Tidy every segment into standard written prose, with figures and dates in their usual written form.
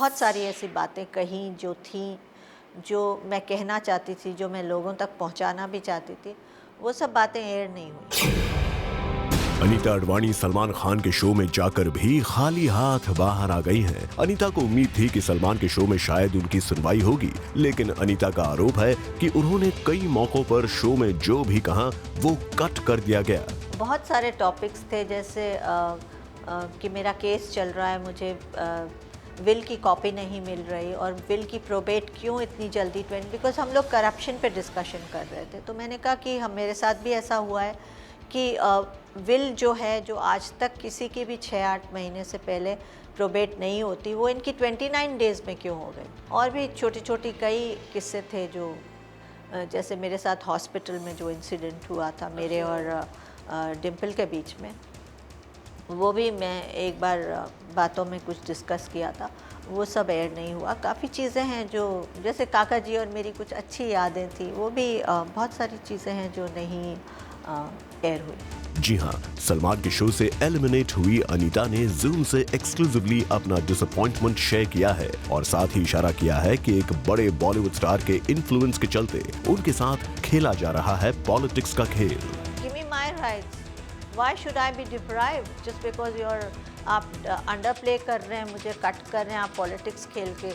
बहुत सारी ऐसी बातें कहीं जो थी, जो मैं कहना चाहती थी, जो मैं लोगों तक पहुंचाना भी चाहती थी, वो सब बातें एयर नहीं हुई। अनीता अडवाणी सलमान खान के शो में जाकर भी खाली हाथ बाहर आ गई हैं। अनीता को उम्मीद थी कि सलमान के शो में शायद उनकी सुनवाई होगी, लेकिन अनीता का आरोप है कि उन्होंने कई मौकों पर शो में जो भी कहा वो कट कर दिया गया। बहुत सारे टॉपिक्स थे, जैसे कि मेरा केस चल रहा है, मुझे विल की कॉपी नहीं मिल रही और विल की प्रोबेट क्यों इतनी जल्दी बिकॉज हम लोग करप्शन पे डिस्कशन कर रहे थे। तो मैंने कहा कि हम मेरे साथ भी ऐसा हुआ है कि विल जो है, जो आज तक किसी की भी 6-8 महीने से पहले प्रोबेट नहीं होती, वो इनकी 29 डेज़ में क्यों हो गई। और भी छोटी छोटी कई किस्से थे, जो जैसे मेरे साथ हॉस्पिटल में जो इंसिडेंट हुआ था मेरे और डिम्पल के बीच में, वो भी मैं एक बार बातों में कुछ डिस्कस किया था, वो सब एयर नहीं हुआ। काफ़ी चीज़ें हैं जो, जैसे काका जी और मेरी कुछ अच्छी यादें थी, वो भी बहुत सारी चीज़ें हैं जो नहीं एयर हुई। जी हाँ, सलमान के शो से एलिमिनेट हुई अनीता ने जूम से एक्सक्लूसिवली अपना डिसअपॉइंटमेंट शेयर किया है और साथ ही इशारा किया है कि एक बड़े बॉलीवुड स्टार के इन्फ्लुएंस के चलते उनके साथ खेला जा रहा है पॉलिटिक्स का खेल। Give me my rights. Why should I be deprived just because you're आप अंडर प्ले कर रहे हैं, मुझे कट कर रहे हैं आप पॉलिटिक्स खेल के,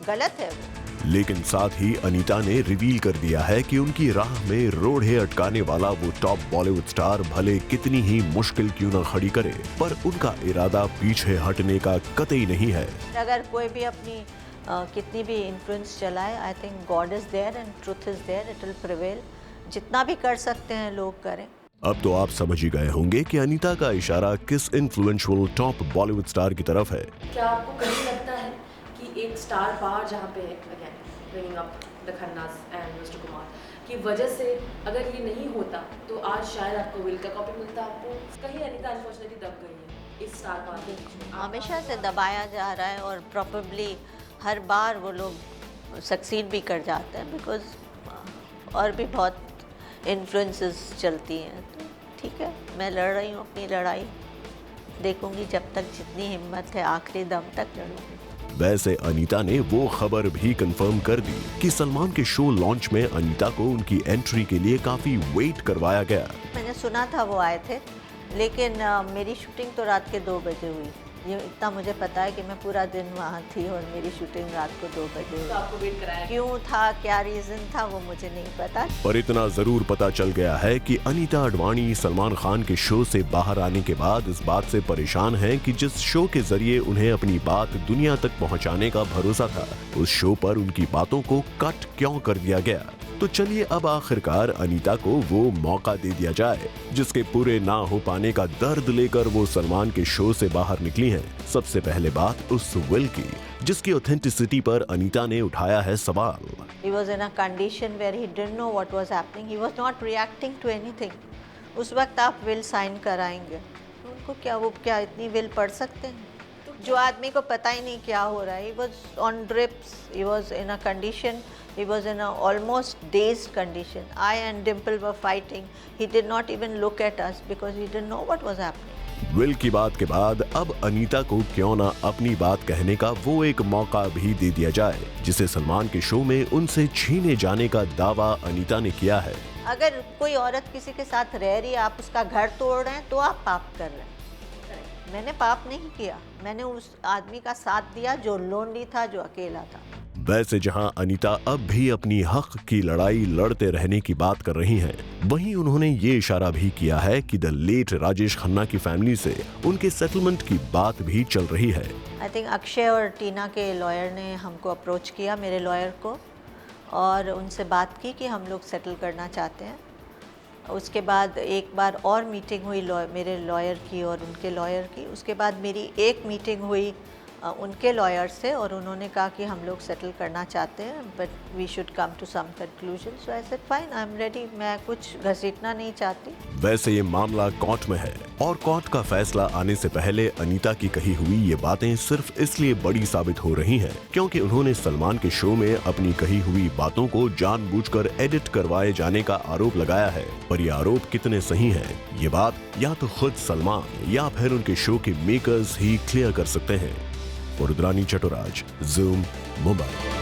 गलत है वो। लेकिन साथ ही अनीता ने रिवील कर दिया है कि उनकी राह में रोड़े अटकाने वाला वो टॉप बॉलीवुड स्टार भले कितनी ही मुश्किल क्यों न खड़ी करे, पर उनका इरादा पीछे हटने का कतई नहीं है। अगर कोई भी अपनी कितनी भी इन्फ्लुएंस चलाए, I think God is there and truth is there, it will prevail. जितना भी कर सकते हैं लोग करें। अब तो आप समझ ही गए होंगे कि अनीता का इशारा किस इन्फ्लुएंशियल टॉप बॉलीवुड स्टार की तरफ है। क्या आपको कभी लगता है कि एक स्टार पावर जहाँ पे है, again bringing up the Khannas and mister Kumar की वजह से, अगर ये नहीं होता तो आज शायद आपको विल का कॉपी मिलता, आपको कहीं अनीता अनफॉर्चुनेटली दब गई है इस स्टार पावर के बीच में। हमेशा से दबाया जा रहा है और प्रॉबेबली हर बार वो लोग सक्सीड भी कर जाते हैं, बिकॉज और भी बहुत इन्फ्लुएंसेस चलती हैं। तो ठीक है, मैं लड़ रही हूँ अपनी लड़ाई, देखूंगी जब तक जितनी हिम्मत है आखिरी दम तक लड़ूंगी। वैसे अनीता ने वो खबर भी कंफर्म कर दी कि सलमान के शो लॉन्च में अनीता को उनकी एंट्री के लिए काफी वेट करवाया गया। मैंने सुना था वो आए थे, लेकिन मेरी शूटिंग तो रात के 2 बजे हुई। ये इतना मुझे पता है कि मैं पूरा दिन वहाँ थी और मेरी शूटिंग रात को 2 बजे हुई। तो आपको वेट कराया क्यों था, क्या रीज़न था, वो मुझे नहीं पता। पर इतना जरूर पता चल गया है कि अनीता अडवाणी सलमान खान के शो से बाहर आने के बाद इस बात से परेशान हैं कि जिस शो के जरिए उन्हें अपनी बात दुनिया तक पहुंचाने का भरोसा था, उस शो पर उनकी बातों को कट क्यों कर दिया गया। तो चलिए अब आखिरकार अनीता को वो मौका दे दिया जाए जिसके पूरे ना हो पाने का दर्द लेकर वो सलमान के शो से बाहर निकली हैं। सबसे पहले बात उस विल की, जिसकी ऑथेंटिसिटी पर अनीता ने उठाया है सवाल। He was in a condition where he didn't know what was happening. He was not reacting to anything. उस वक्त आप विल साइन कराएंगे, उनको क्या, वो क्या इतनी विल पढ़ सकते हैं? जो आदमी को पता ही नहीं क्या हो रहा है। He was on drips. He was in a condition. He was in a almost dazed condition. I and Dimple were fighting. He did not even look at us because he didn't know what was happening. Will की बात के बाद अब अनीता को क्यों ना अपनी बात कहने का वो एक मौका भी दे दिया जाए, जिसे सलमान के शो में उनसे छीने जाने का दावा अनीता ने किया है। अगर कोई औरत किसी के साथ रह रही है, आप उसका घर तोड़ रहे हैं, तो आप पाप कर रहे हैं। मैंने पाप नहीं किया, मैंने उस आदमी का साथ दिया जो लोनली था, जो अकेला था। वैसे जहां अनीता अब भी अपनी हक की लड़ाई लड़ते रहने की बात कर रही हैं, वहीं उन्होंने ये इशारा भी किया है कि द लेट राजेश खन्ना की फैमिली से उनके सेटलमेंट की बात भी चल रही है। आई थिंक अक्षय और टीना के लॉयर ने हमको अप्रोच किया, मेरे लॉयर को, और उनसे बात की कि हम लोग सेटल करना चाहते हैं। उसके बाद एक बार और मीटिंग हुई मेरे लॉयर की और उनके लॉयर की। उसके बाद मेरी एक मीटिंग हुई उनके लॉयर से, और उन्होंने कहा कि हम लोग सेटल करना चाहते हैं, but we should come to some conclusion. So I said fine, I am ready. मैं कुछ घसीटना नहीं चाहती। वैसे ये मामला कोर्ट में है और कोर्ट का फैसला आने से पहले अनीता की कही हुई ये बातें सिर्फ इसलिए बड़ी साबित हो रही हैं क्योंकि उन्होंने सलमान के शो में अपनी कही हुई बातों को जानबूझकर एडिट करवाए जाने का आरोप लगाया है। पर ये आरोप कितने सही हैं, ये बात या तो खुद सलमान या फिर उनके शो के मेकर्स ही क्लियर कर सकते हैं। और रुद्रानी चटोराज, जूम, मुंबई।